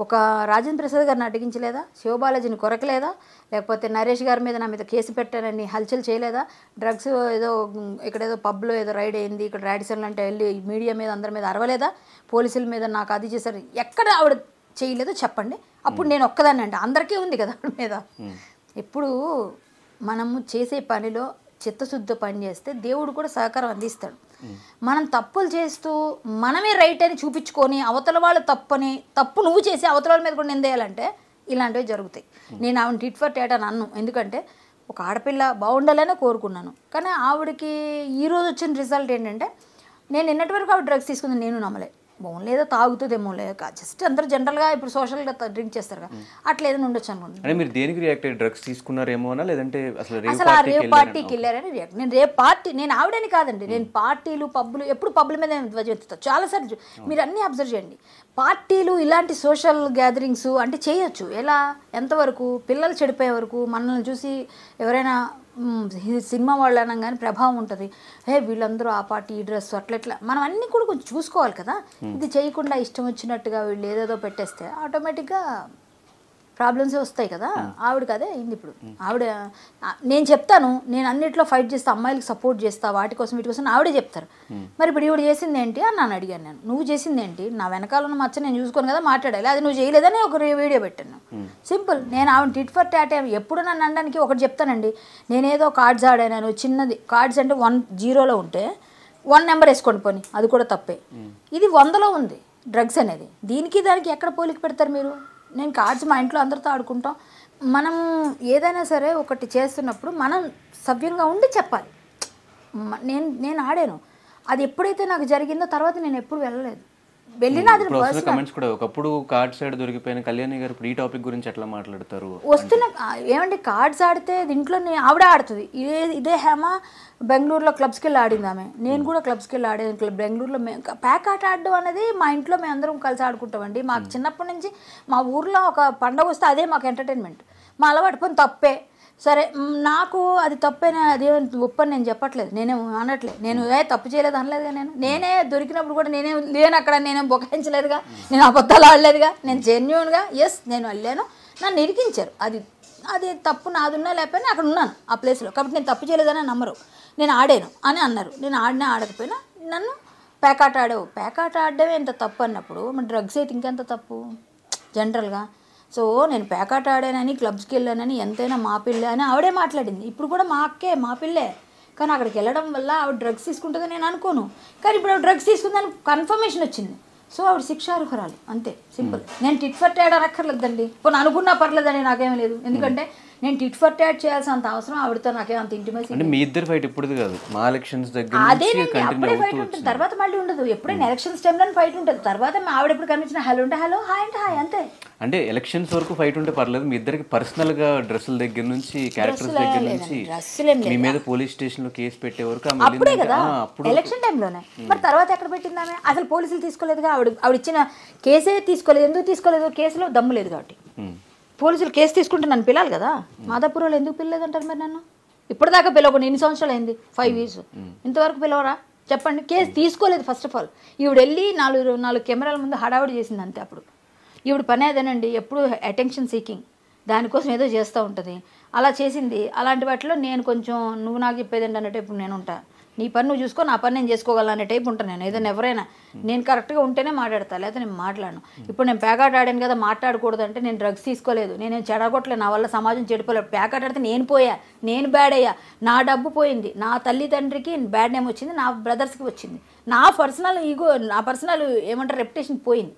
ఒక రాజేంద్ర ప్రసాద్ గారిని అడ్డగించలేదా, శివబాలాజీని కొరకలేదా, లేకపోతే నరేష్ గారి మీద నా మీద కేసు పెట్టారని హల్చల్ చేయలేదా, డ్రగ్స్ ఏదో ఇక్కడేదో పబ్లో ఏదో రైడ్ అయింది, ఇక్కడ రాడిసన్ అంటే వెళ్ళి మీడియా మీద అందరి మీద అరవలేదా, పోలీసుల మీద నాకు అది చేశారు, ఎక్కడ ఆవిడ చేయలేదో చెప్పండి. అప్పుడు నేను ఒక్కదాన్ని అంటే అందరికీ ఉంది కదా ఆవిడ మీద. ఇప్పుడు మనము చేసే పనిలో చిత్తశుద్ధి పని చేస్తే దేవుడు కూడా సహకారం అందిస్తాడు. మనం తప్పులు చేస్తూ మనమే రైట్ అని చూపించుకొని అవతల వాళ్ళు తప్పు నువ్వు చేసి అవతల వాళ్ళ మీద కూడా నిందేయాలంటే ఇలాంటివి జరుగుతాయి. నేను ఆవిడ టిట్ ఫర్ టాట్ అని అన్ను, ఎందుకంటే ఒక ఆడపిల్ల బాగుండాలనే కోరుకున్నాను. కానీ ఆవిడకి ఈరోజు వచ్చిన రిజల్ట్ ఏంటంటే, నేను నిన్నటి వరకు ఆవిడ డ్రగ్స్ తీసుకుంది నేను నమ్మలే. బాగుండేదో తాగుతుందేమో లేక జస్ట్ అందరూ జనరల్గా ఇప్పుడు సోషల్గా డ్రింక్ చేస్తారు కదా, అట్లా ఏదైనా ఉండొచ్చు అనుకుంటున్నాను. మీరు దేనికి రియాక్ట్ అయ్యి డ్రగ్స్ తీసుకున్నారేమోనా, లేదంటే అసలు ఆ రేవ్ పార్టీకి వెళ్ళారని రియాక్ట్. నేను రేవ్ పార్టీ, నేను ఆవిడని కాదండి, నేను పార్టీలు పబ్బులు ఎప్పుడు పబ్బుల మీద ధ్వజెత్తుతాను చాలాసార్లు. మీరు అన్నీ అబ్జర్వ్ చేయండి. పార్టీలు ఇలాంటి సోషల్ గ్యాదరింగ్స్ అంటే చేయొచ్చు. ఎలా, ఎంతవరకు పిల్లలు చెడిపోయే వరకు మనల్ని చూసి ఎవరైనా సినిమా వాళ్ళు అనగానే ప్రభావం ఉంటుంది. వీళ్ళందరూ ఆ పార్టీ ఈ డ్రెస్ అట్లా మనం అన్నీ కూడా కొంచెం చూసుకోవాలి కదా. ఇది చేయకుండా ఇష్టం వచ్చినట్టుగా వీళ్ళు ఏదేదో పెట్టేస్తే ఆటోమేటిక్గా ప్రాబ్లమ్సే వస్తాయి కదా. ఆవిడకి అదే అయింది. ఇప్పుడు ఆవిడ, నేను చెప్తాను, నేను అన్నిట్లో ఫైట్ చేస్తా, అమ్మాయిలకు సపోర్ట్ చేస్తా, వాటి కోసం వీటి కోసం ఆవిడే చెప్తారు. మరి ఇప్పుడు ఈవిడ చేసింది ఏంటి అని నన్ను అడిగాను. నేను నువ్వు చేసింది ఏంటి, నా వెనకాల ఉన్న మచ్చ నేను చూసుకోను కదా మాట్లాడాలి, అది నువ్వు చేయలేదని ఒక వీడియో పెట్టాను. సింపుల్. నేను ఆవిడ టిట్ ఫర్ టాట్ ఎప్పుడు నన్ను అనడానికి ఒకటి చెప్తానండి, నేనేదో కార్డ్స్ ఆడాను, చిన్నది కార్డ్స్ అంటే 1-0 ఉంటే 1 నెంబర్ వేసుకోండి పోనీ, అది కూడా తప్పే. ఇది 100లో ఉంది డ్రగ్స్ అనేది. దీనికి దానికి ఎక్కడ పోలిక పెడతారు మీరు? నేను కార్డ్స్ మా ఇంట్లో అందరితో ఆడుకుంటాం. మనం ఏదైనా సరే ఒకటి చేస్తున్నప్పుడు మనం సవ్యంగా ఉండి చెప్పాలి. నేను ఆడాను, అది ఎప్పుడైతే నాకు జరిగిందో తర్వాత నేను ఎప్పుడు వెళ్ళలేదు. వెళ్ళినా అది కమెంట్స్ కూడా ఒకప్పుడు కార్డ్ సైడ్ దొరికిపోయిన కళ్యాణి గారు ఈ టాపిక్ గురించి ఎట్లా మాట్లాడతారు? వస్తున్న ఏమంటే కార్డ్స్ ఆడితే దీంట్లో ఆవిడ ఆడుతుంది. ఇదే హేమ బెంగళూరులో క్లబ్స్కి వెళ్ళి ఆడింది ఆమె, నేను కూడా క్లబ్స్కి వెళ్ళి ఆడేది. బెంగళూరులో ప్యాక్ ఆట ఆడడం అనేది మా ఇంట్లో మేము అందరం కలిసి ఆడుకుంటామండి. మాకు చిన్నప్పటి నుంచి మా ఊర్లో ఒక పండగ వస్తే అదే మాకు ఎంటర్టైన్మెంట్. మా అలవాటు పని తప్పే సరే, నాకు అది తప్పైనా అదే ఒప్పని నేను చెప్పట్లేదు, నేనేం అనట్లేదు, నేను తప్పు చేయలేదు అనలేదుగా. నేనే దొరికినప్పుడు కూడా లేను అక్కడ, నేనేం బొకాయించలేదుగా, నేను అబద్ధాలు ఆడలేదుగా, నేను జెన్యూన్గా నేను వెళ్ళాను, నన్ను ఇరికించారు. అది తప్పు నాదున్నా లేకపోయినా అక్కడ ఉన్నాను ఆ ప్లేస్లో, కాబట్టి నేను తప్పు చేయలేదని నమ్మరు. నేను ఆడాను అని అన్నారు. నేను ఆడకపోయినా నన్ను ప్యాకాట ఆడావు, ప్యాకాట ఆడడమే ఎంత తప్పు అన్నప్పుడు మన డ్రగ్స్ అయితే ఇంకెంత తప్పు జనరల్గా. సో నేను ప్యాకాట ఆడానని క్లబ్స్కి వెళ్ళానని ఎంతైనా మా పిల్లే అని ఆవిడే మాట్లాడింది. ఇప్పుడు కూడా మా అక్కే మా పిల్లే, కానీ అక్కడికి వెళ్ళడం వల్ల ఆవిడ డ్రగ్స్ తీసుకుంటుందని నేను అనుకోను. కానీ ఇప్పుడు ఆవిడ డ్రగ్స్ తీసుకుందని కన్ఫర్మేషన్ వచ్చింది. సో ఆవిడ శిక్షార్హురాలు, అంతే సింపుల్. నేను టిట్ ఫర్ టాట్ అనక్కర్లేదండి, ఇప్పుడు అనుకున్నా పర్లేదండి, నాకేమీ లేదు. ఎందుకంటే నేను టిట్ ఫర్ టాట్ చేయాల్సినంత అవసరం ఆవిడతో నాకేం అంత ఇంటిమేసి. అంటే మీ ఇద్దరు ఫైట్ ఇప్పుడు కాదు, మా ఎలక్షన్స్ దగ్గర అదేనండి, అప్పుడే ఫైట్ ఉంటుంది, తర్వాత మళ్ళీ ఉండదు. ఎప్పుడైనా ఎలక్షన్స్ టైంలో ఫైట్ ఉంటుంది, తర్వాత ఆవిడ ఎప్పుడు కనిపించిన హలో అంటే హలో, హాయ్ అంటే హాయ్, అంతే. అంటే ఎలక్షన్స్ వరకు ఫైట్ ఉంటే పర్లేదు, మీ ఇద్దరికి పర్సనల్ గా డ్రెస్సుల దగ్గర నుంచి క్యారెక్టర్స్ దగ్గర నుంచి మీ మీద పోలీస్ స్టేషన్ లో కేసు పెట్టే వరకు అప్పుడే కదా ఎలక్షన్ టైంలోనే. మరి తర్వాత ఎక్కడ పెట్టింది ఆమె? అసలు పోలీసులు తీసుకోలేదుగా, ఆవిడ ఇచ్చిన కేసే తీసుకోలేదు. ఎందుకు తీసుకోలేదు? కేసులో దమ్ము లేదు కాబట్టి. పోలీసులు కేసు తీసుకుంటే నన్ను పిలాలి కదా. మాదాపురంలో ఎందుకు పిల్లలేదంటారు మరి నన్ను? ఇప్పటిదాకా పిలవకుండా ఎన్ని సంవత్సరాలు అయింది? 5 years. ఇంతవరకు పిలవరా చెప్పండి? కేసు తీసుకోలేదు. ఫస్ట్ ఆఫ్ ఆల్ ఈవిడ వెళ్ళి 4 కెమెరాల ముందు హడావిడి చేసింది అంతే. అప్పుడు ఈవిడ పని అదేనండి, ఎప్పుడు అటెన్షన్ సీకింగ్, దానికోసం ఏదో చేస్తూ ఉంటుంది. అలా చేసింది. అలాంటి వాటిలో నేను కొంచెం నువ్వు నాకు చెప్పేదండి అనే టైపు నేను ఉంటా. నీ పని నువ్వు చూసుకో, నా పని నేను చేసుకోగలను అనే టైపు ఉంటాను నేను. ఏదైనా ఎవరైనా నేను కరెక్ట్గా ఉంటేనే మాట్లాడతాను, లేకపోతే నేను మాట్లాడను. ఇప్పుడు నేను ప్యాకాట్ ఆడాను కదా, మాట్లాడకూడదు అంటే నేను డ్రగ్స్ తీసుకోలేదు, నేనేం చెడగొట్టలేదు, నా వల్ల సమాజం చెడిపోలేదు. ప్యాకాట్ ఆడితే నేను పోయా, నేను బ్యాడ్ అయ్యా, నా డబ్బు పోయింది, నా తల్లిదండ్రికి బ్యాడ్ నేమ్ వచ్చింది, నా బ్రదర్స్కి వచ్చింది, నా పర్సనల్ ఈగో, నా పర్సనల్ ఏమంటారు రెప్యుటేషన్ పోయింది.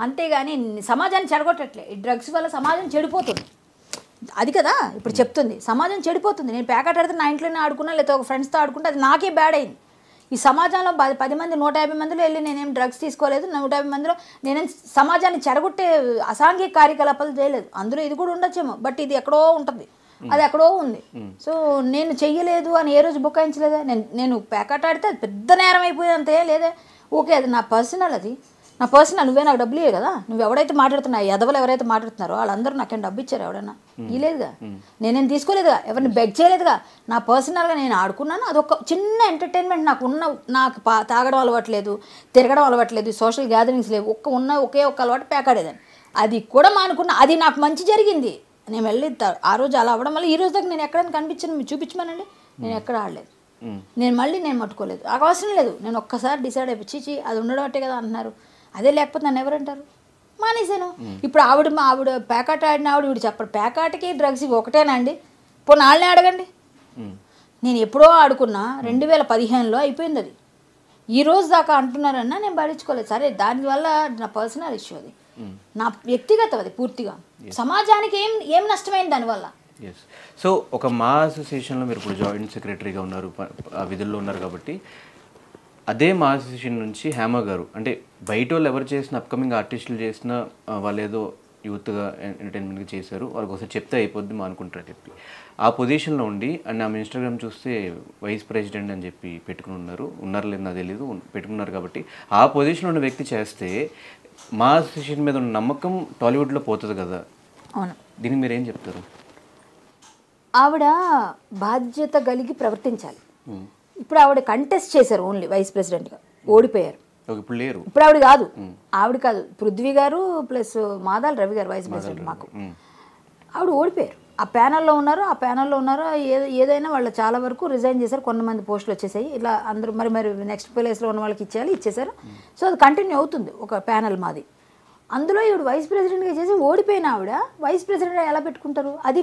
అంతేగాని సమాజాన్ని చెడగొట్టట్లే. ఈ డ్రగ్స్ వల్ల సమాజం చెడిపోతుంది, అది కదా ఇప్పుడు చెప్తుంది. సమాజం చెడిపోతుంది. నేను ప్యాకెట్ ఆడితే నా ఇంట్లోనే ఆడుకున్నా, లేకపోతే ఒక ఫ్రెండ్స్తో ఆడుకుంటే అది నాకే బ్యాడ్ అయింది. ఈ సమాజంలో 10 మంది 150 మందిలో వెళ్ళి నేనేం డ్రగ్స్ తీసుకోలేదు, 150 మందిలో నేనేం సమాజాన్ని చెడగొట్టే అసాంఘిక కార్యకలాపాలు చేయలేదు. అందులో ఇది కూడా ఉండొచ్చేమో, బట్ ఇది ఎక్కడో ఉంటుంది, అది ఎక్కడో ఉంది. సో నేను చెయ్యలేదు అని ఏ రోజు బుకాయించలేదా? నేను ప్యాకెట్ ఆడితే అది పెద్ద నేరం అయిపోయింది అంతే లేదే. ఓకే, అది నా పర్సనల్, అది నా పర్సనల్. నువ్వే నాకు డబ్బులు ఇవ్వే కదా. నువ్వు ఎవడైతే మాట్లాడుతున్నావు, ఎదవలు ఎవరైతే మాట్లాడుతున్నారో వాళ్ళందరూ నాకేం డబ్బు ఇచ్చారు? ఎవడన్నా ఇవ్వలేదుగా, నేనేం తీసుకోలేదుగా, ఎవరిని బెగ్ చేయలేదుగా. నా పర్సనల్గా నేను ఆడుకున్నాను, అదొక చిన్న ఎంటర్టైన్మెంట్. నాకు తాగడం అలవాట్లేదు, తిరగడం అలవాట్లేదు, సోషల్ గ్యాదరింగ్స్ లేవు, ఒకే ఒక్క అలవాటు ప్యాకాడేదాన్ని. అది కూడా మానుకున్నా. అది నాకు మంచి జరిగింది. నేను వెళ్ళి ఆ రోజు అలా అవ్వడం వల్ల ఈ రోజు దాకా నేను ఎక్కడైనా కనిపించాను, మీరు చూపించమనండి, నేను ఎక్కడ ఆడలేదు. నేను మట్టుకోలేదు, నాకు అవసరం లేదు. నేను ఒక్కసారి డిసైడ్ అయిపోయి అది ఉండడం అట్టే కదా అంటున్నారు, అదే లేకపోతే నన్ను ఎవరంటారు, మానేశాను. ఇప్పుడు ఆవిడ పేకాట ఆడిన ఆవిడ చెప్పడు, పేకాటకి డ్రగ్స్ ఒకటేనా అండి, పోనీ వాళ్ళనే అడగండి. నేను ఎప్పుడో ఆడుకున్నా, 2015లో అయిపోయింది అది. ఈ రోజు దాకా అంటున్నారన్నా నేను భరించుకోలేదు. సరే దానివల్ల నా పర్సనల్ ఇష్యూ, అది నా వ్యక్తిగతం, అది పూర్తిగా. సమాజానికి ఏం నష్టమైంది దానివల్ల. సో ఒక మా అసోసియేషన్లో మీరు ఇప్పుడు జాయింట్ సెక్రటరీగా ఉన్నారు, ఆ విధుల్లో ఉన్నారు కాబట్టి, అదే మా అసోసియేషన్ నుంచి హేమ గారు అంటే బయట వాళ్ళు ఎవరు చేసిన అప్కమింగ్ ఆర్టిస్టులు చేసిన వాళ్ళు ఏదో యూత్గా ఎంటర్టైన్మెంట్గా చేశారు, వాళ్ళకి ఒకసారి చెప్తే అయిపోద్ది మా అనుకుంటారు చెప్పి ఆ పొజిషన్లో ఉండి, అండ్ ఆమె ఇన్స్టాగ్రామ్ చూస్తే వైస్ ప్రెసిడెంట్ అని చెప్పి పెట్టుకుని ఉన్నారో లేదు నాకు తెలీదు, పెట్టుకున్నారు. కాబట్టి ఆ పొజిషన్లో ఉన్న వ్యక్తి చేస్తే మా అసోసియేషన్ మీద ఉన్న నమ్మకం టాలీవుడ్లో పోతుంది కదా. అవును, దీనికి మీరు ఏం చెప్తారు? ఆవిడ బాధ్యత కలిగి ప్రవర్తించాలి. ఇప్పుడు ఆవిడ కంటెస్ట్ చేశారు ఓన్లీ వైస్ ప్రెసిడెంట్గా, ఓడిపోయారు. ఇప్పుడు లేరు, ఇప్పుడు ఆవిడ కాదు పృథ్వీ గారు ప్లస్ మాదాల రవి గారు వైస్ ప్రెసిడెంట్ మాకు. ఆవిడ ఓడిపోయారు. ఆ ప్యానల్లో ఉన్నారు. ఏదైనా వాళ్ళు చాలా వరకు రిజైన్ చేశారు, కొంతమంది పోస్టులు వచ్చేసాయి. ఇలా అందరూ మరి నెక్స్ట్ ప్లేస్లో ఉన్న వాళ్ళకి ఇచ్చేసారు. సో అది కంటిన్యూ అవుతుంది ఒక ప్యానల్ మాది. అందులో ఈవిడ వైస్ ప్రెసిడెంట్గా చేసి ఓడిపోయిన ఆవిడ వైస్ ప్రెసిడెంట్గా ఎలా పెట్టుకుంటారు? అది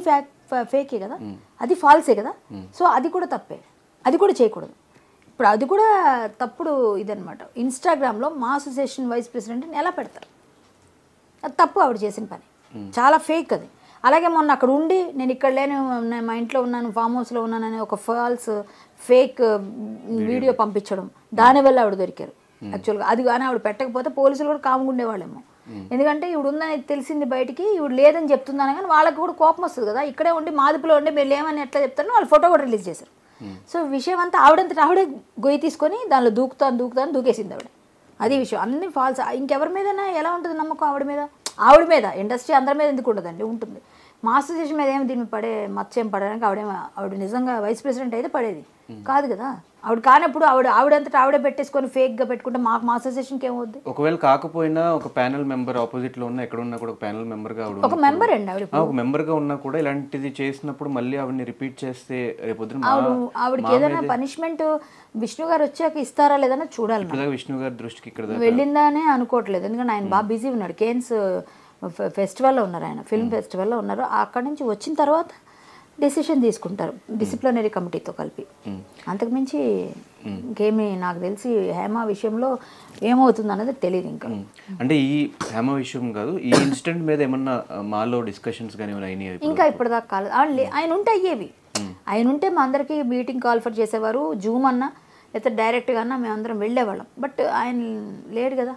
ఫేకే కదా, అది ఫాల్సే కదా. సో అది కూడా తప్పే, అది కూడా చేయకూడదు. ఇప్పుడు అది కూడా తప్పుడు ఇదనమాట. ఇన్స్టాగ్రామ్లో మా అసోసియేషన్ వైస్ ప్రెసిడెంట్ని ఎలా పెడతారు? అది తప్పు, ఆవిడ చేసిన పని చాలా ఫేక్ అది. అలాగే మొన్న అక్కడ ఉండి నేను ఇక్కడ లేను, నేను మా ఇంట్లో ఉన్నాను, ఫామ్ హౌస్లో ఉన్నానని ఒక ఫేక్ వీడియో పంపించడం, దానివల్ల ఆవిడ దొరికారు. యాక్చువల్గా అది కానీ ఆవిడ పెట్టకపోతే పోలీసులు కూడా కాముగా ఉండేవాళ్ళేమో. ఎందుకంటే ఈవిడ ఉందని తెలిసింది బయటికి, ఈవిడ లేదని చెప్తున్నాను కానీ వాళ్ళకి కూడా కోపం వస్తుంది కదా. ఇక్కడే ఉండి మాదిపులో ఉండి మీరు లేమని ఎట్లా చెప్తారో వాళ్ళు ఫోటో కూడా రిలీజ్ చేశారు. సో విషయం అంతా ఆవిడే గొయ్యి తీసుకొని దానిలో దూకుతాను దూకేసింది ఆవిడ. అది విషయం, అన్ని ఫాల్స్. ఇంకెవరి మీదైనా ఎలా ఉంటుంది నమ్మకం? ఆవిడ మీద ఇండస్ట్రీ అందరి మీద ఎందుకు ఉండదండి, ఉంటుంది. మా అసోసియేషన్ మీద ఏమి దీన్ని మత్స్యం పడడానికి ఆవిడ నిజంగా వైస్ ప్రెసిడెంట్ అయితే పడేది కాదు కదా. ఆవిడ కానప్పుడు ఆవిడంతటా ఆవిడే పెట్టేసుకొని ఫేక్గా పెట్టుకుంటే మా అసోసియేషన్కి ఏమవుద్ది? ఒకవేళ కాకపోయినా ఒక ప్యానల్ మెంబర్ ఆపోజిట్ లో ఉన్న ఎక్కడ ఉన్నా కూడా ఒక ప్యానల్ మెంబర్గా ఆవిడ ఒక మెంబర్ అండి. ఒక మెంబర్గా ఉన్నా కూడా ఇలాంటిది చేసినప్పుడు మళ్ళీ ఆవిడని రిపీట్ చేస్తే రేపొద్దున ఆవిడకి ఏదైనా పనిష్మెంట్ విష్ణు గారు వచ్చాక ఇస్తారా లేదన్నా చూడాలి. విష్ణు గారి దృష్టికి ఇక్కడ వెళ్ళిందానే అనుకోవట్లేదు, ఎందుకంటే ఆయన బాగా బిజీ ఉన్నాడు. కేన్స్ ఫెస్టివల్లో ఉన్నారు, ఆయన ఫిల్మ్ ఫెస్టివల్లో ఉన్నారు. అక్కడి నుంచి వచ్చిన తర్వాత డెసిషన్ తీసుకుంటారు డిసిప్లినరీ కమిటీతో కలిపి. అంతకుమించి ఇంకేమీ నాకు తెలిసి హేమ విషయంలో ఏమవుతుంది అన్నది తెలియదు ఇంకా. అంటే ఈ హేమ విషయం కాదు, ఈ ఇన్సిడెంట్ మీద ఏమన్నా మాలో డిస్కషన్స్ కానీ అయినాయి? ఇంకా ఇప్పటిదాకా కాలేదు. ఆయన ఉంటే అయ్యేవి. ఆయన ఉంటే మా అందరికీ మీటింగ్ కాల్ఫర్ చేసేవారు, జూమ్ అన్నా లేకపోతే డైరెక్ట్గా అన్నా మేమందరం వెళ్ళేవాళ్ళం. బట్ ఆయన లేడు కదా.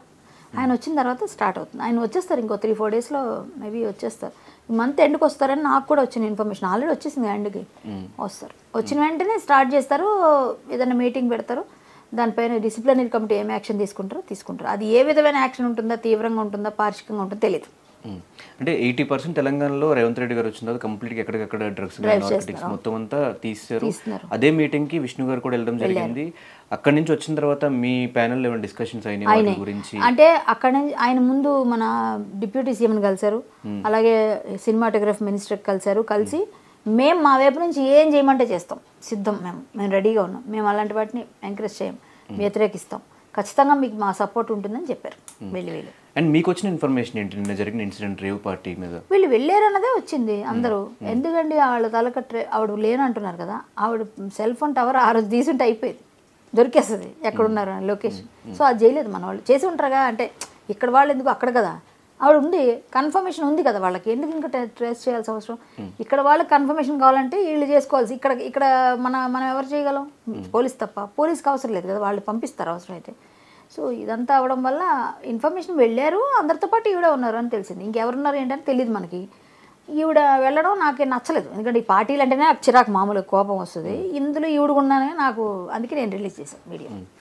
ఆయన వచ్చిన తర్వాత స్టార్ట్ అవుతుంది. ఆయన వచ్చేస్తారు ఇంకో 3-4 డేస్లో మేబీ వచ్చేస్తారు. మంత్ ఎండ్కి వస్తారని నాకు కూడా వచ్చిన ఇన్ఫర్మేషన్, ఆల్రెడీ వచ్చేసింది ఎండ్కి వస్తారు. వచ్చిన వెంటనే స్టార్ట్ చేస్తారు, ఏదైనా మీటింగ్ పెడతారు, దానిపైన డిసిప్లినరీ కమిటీ ఏం యాక్షన్ తీసుకుంటారు. అది ఏ విధమైన యాక్షన్ ఉంటుందా, తీవ్రంగా ఉంటుందా, పార్షికంగా ఉంటుందో తెలియదు. అంటే 80% తెలంగాణలో రేవంత్ రెడ్డి గారు వచ్చిన తర్వాత కంప్లీట్గా ఎక్కడికక్కడ డ్రగ్స్ నార్కోటిక్స్ మొత్తం అంతా తీస్తారు. అదే మీటింగ్కి విష్ణు గారు కూడా వెళ్ళడం జరిగింది. అక్కడి నుంచి వచ్చిన తర్వాత మీ ప్యానెల్ ఏమైనా డిస్కషన్స్ అయినాయి గురించి? అంటే అక్కడ నుంచి ఆయన ముందు మన డిప్యూటీ సీఎంని కలిశారు, అలాగే సినిమాటోగ్రఫీ మినిస్టర్ కలిసి మేము మా వైపు నుంచి ఏం చేయమంటే చేస్తాం, సిద్ధం, మేము రెడీగా ఉన్నాం, మేము అలాంటి వాటిని ఎంకరేజ్ చేయం, వ్యతిరేకిస్తాం, ఖచ్చితంగా మీకు మా సపోర్ట్ ఉంటుందని చెప్పారు. వీళ్ళు అండ్ మీకు వచ్చిన ఇన్ఫర్మేషన్ ఏంటి నిన్న జరిగిన ఇన్సిడెంట్ రేవ్ పార్టీ మీద? వీళ్ళు వెళ్ళారన్నదే వచ్చింది అందరూ. ఎందుకండి వాళ్ళ ఆవిడ లేనంటున్నారు కదా, ఆవిడ సెల్ ఫోన్ టవర్ ఆ రోజు తీసుంటే అయిపోయింది, దొరికేస్తుంది ఎక్కడున్నారు అని లొకేషన్. సో అది చేయలేదు, మన వాళ్ళు చేసి ఉంటారుగా. అంటే ఇక్కడ వాళ్ళు ఎందుకు, అక్కడ కదా ఆవిడ ఉంది, కన్ఫర్మేషన్ ఉంది కదా వాళ్ళకి, ఎందుకు ఇంకా ట్రేస్ చేయాల్సిన అవసరం? ఇక్కడ వాళ్ళకి కన్ఫర్మేషన్ కావాలంటే వీళ్ళు చేసుకోవాల్సి, ఇక్కడ మనం ఎవరు చేయగలం? పోలీస్ తప్ప, పోలీస్కి అవసరం లేదు కదా, వాళ్ళు పంపిస్తారు అవసరం అయితే. సో ఇదంతా అవడం వల్ల ఇన్ఫర్మేషన్ వెళ్ళారు, అందరితో పాటు ఈవిడ ఉన్నారు అని తెలిసింది. ఇంకెవరున్నారు ఏంటని తెలియదు మనకి. ఈవిడ వెళ్ళడం నాకేం నచ్చలేదు, ఎందుకంటే ఈ పార్టీలు అంటేనే నాకు చిరాకు, మామూలుగా కోపం వస్తుంది. ఇందులో ఈవిడ ఉన్నానే నాకు, అందుకే నేను రిలీజ్ చేశాను వీడియో.